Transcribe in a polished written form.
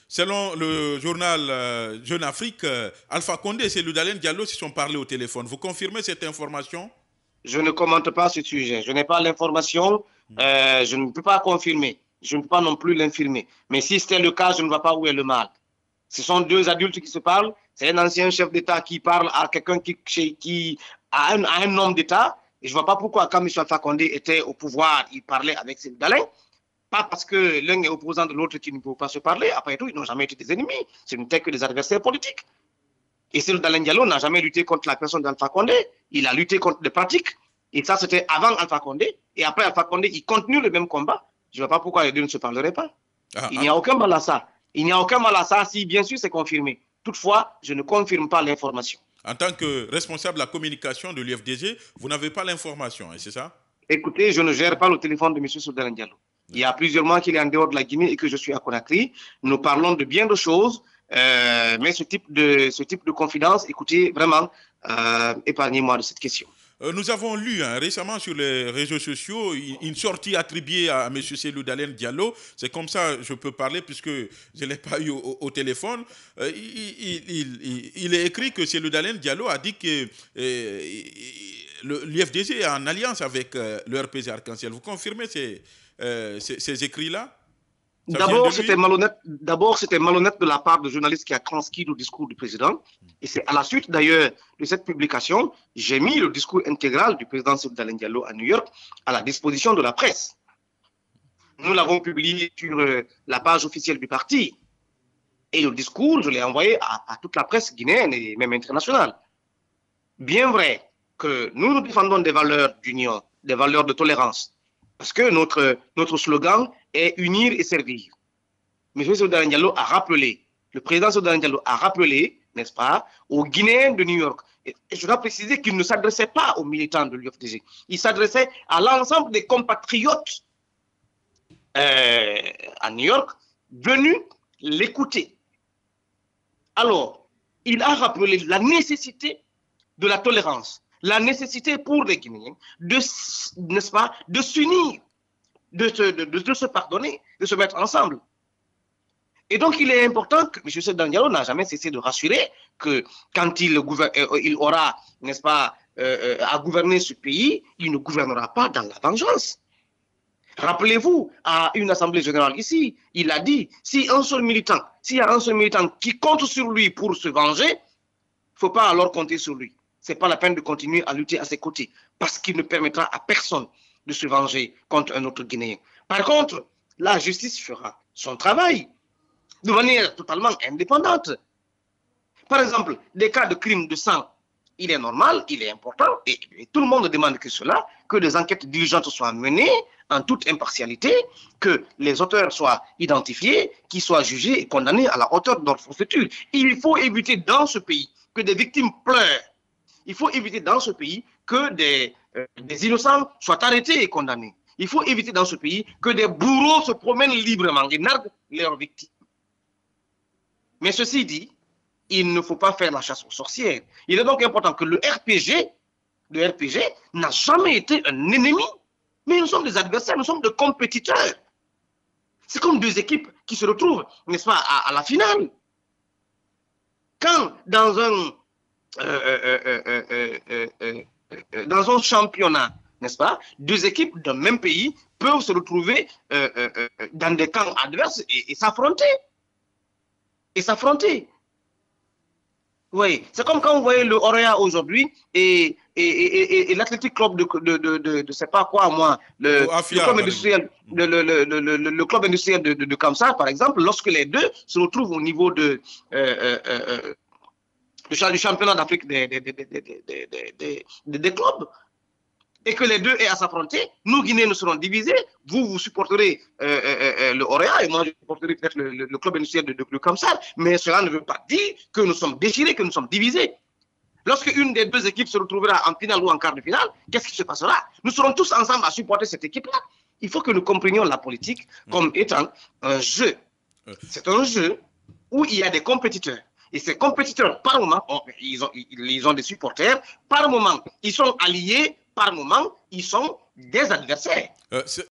Selon le journal Jeune Afrique, Alpha Condé et Cellou Dalein Diallo se sont parlé au téléphone. Vous confirmez cette information? Je ne commente pas ce sujet. Je n'ai pas l'information. Je ne peux pas confirmer. Je ne peux pas non plus l'infirmer. Mais si c'était le cas, je ne vois pas où est le mal. Ce sont deux adultes qui se parlent. C'est un ancien chef d'État qui parle à quelqu'un à un homme d'État. Et je ne vois pas pourquoi, quand M. Alpha Condé était au pouvoir, il parlait avec Cellou Dalein. Pas parce que l'un est opposant de l'autre qui ne peut pas se parler. Après tout, ils n'ont jamais été des ennemis. Ce n'étaient que des adversaires politiques. Et Cellou Dalein Diallo n'a jamais lutté contre la personne d'Alpha Condé. Il a lutté contre des pratiques. Et ça, c'était avant Alpha Condé. Et après Alpha Condé, il continue le même combat. Je ne vois pas pourquoi les deux ne se parleraient pas. Il n'y a aucun mal à ça. Il n'y a aucun mal à ça si, bien sûr, c'est confirmé. Toutefois, je ne confirme pas l'information. En tant que responsable de la communication de l'UFDG, vous n'avez pas l'information, c'est ça? Écoutez, je ne gère pas le téléphone de M. Cellou Dalein Diallo. Il y a plusieurs mois qu'il est en dehors de la Guinée et que je suis à Conakry. Nous parlons de bien de choses. Mais ce type de confidence, écoutez, vraiment, épargnez-moi de cette question. Nous avons lu récemment sur les réseaux sociaux une sortie attribuée à M. Cellou Dalein Diallo. C'est comme ça je peux parler puisque je ne l'ai pas eu au téléphone. Il est écrit que Cellou Dalein Diallo a dit que l'UFDG est en alliance avec le RPG Arc-en-Ciel. Vous confirmez ces écrits-là? D'abord, c'était malhonnête de la part de journaliste qui a transcrit le discours du président. Et c'est à la suite, d'ailleurs, de cette publication, j'ai mis le discours intégral du président Cellou Dalein Diallo à New York à la disposition de la presse. Nous l'avons publié sur la page officielle du parti. Et le discours, je l'ai envoyé à toute la presse guinéenne et même internationale. Bien vrai que nous défendons des valeurs d'union, des valeurs de tolérance. Parce que notre slogan est unir et servir. M. Cellou Dalein Diallo a rappelé, le président Cellou Dalein Diallo a rappelé, n'est-ce pas, aux Guinéens de New York. Et je dois préciser qu'il ne s'adressait pas aux militants de l'UFDG. Il s'adressait à l'ensemble des compatriotes à New York venus l'écouter. Alors, il a rappelé la nécessité de la tolérance, la nécessité pour les Guinéens n'est-ce pas, de s'unir, de se pardonner, de se mettre ensemble. Et donc, il est important que M. Cellou Dalein Diallo n'a jamais cessé de rassurer que quand il aura, n'est-ce pas, à gouverner ce pays, il ne gouvernera pas dans la vengeance. Rappelez-vous, à une assemblée générale ici, il a dit, s'il y a un seul militant qui compte sur lui pour se venger, il ne faut pas alors compter sur lui. Ce n'est pas la peine de continuer à lutter à ses côtés, parce qu'il ne permettra à personne de se venger contre un autre Guinéen. Par contre, la justice fera son travail de manière totalement indépendante. Par exemple, des cas de crimes de sang, il est normal, il est important, et tout le monde demande que des enquêtes diligentes soient menées en toute impartialité, que les auteurs soient identifiés, qu'ils soient jugés et condamnés à la hauteur de leur forfaiture. Il faut éviter dans ce pays que des victimes pleurent. Il faut éviter dans ce pays que des innocents soient arrêtés et condamnés. Il faut éviter dans ce pays que des bourreaux se promènent librement et narguent leurs victimes. Mais ceci dit, il ne faut pas faire la chasse aux sorcières. Il est donc important que le RPG n'a jamais été un ennemi, mais nous sommes des adversaires, nous sommes des compétiteurs. C'est comme deux équipes qui se retrouvent, n'est-ce pas, à la finale. Quand dans un championnat, n'est-ce pas, deux équipes d'un même pays peuvent se retrouver dans des camps adverses et s'affronter. Oui, c'est comme quand vous voyez le Orea aujourd'hui et l'Athletic Club de sais pas quoi, moi, le club industriel, le club industriel de Kamsar, par exemple, lorsque les deux se retrouvent au niveau du championnat d'Afrique des clubs, et que les deux aient à s'affronter, nous, Guinéens, nous serons divisés. Vous supporterez le Orea et moi, je supporterai peut-être le club industriel de Kamsar. Mais cela ne veut pas dire que nous sommes déchirés, que nous sommes divisés. Lorsque une des deux équipes se retrouvera en finale ou en quart de finale, qu'est-ce qui se passera? Nous serons tous ensemble à supporter cette équipe-là. Il faut que nous comprenions la politique comme étant un jeu. C'est un jeu où il y a des compétiteurs. Et ces compétiteurs, par moment, ils ont des supporters, par moment, ils sont alliés, par moment, ils sont des adversaires.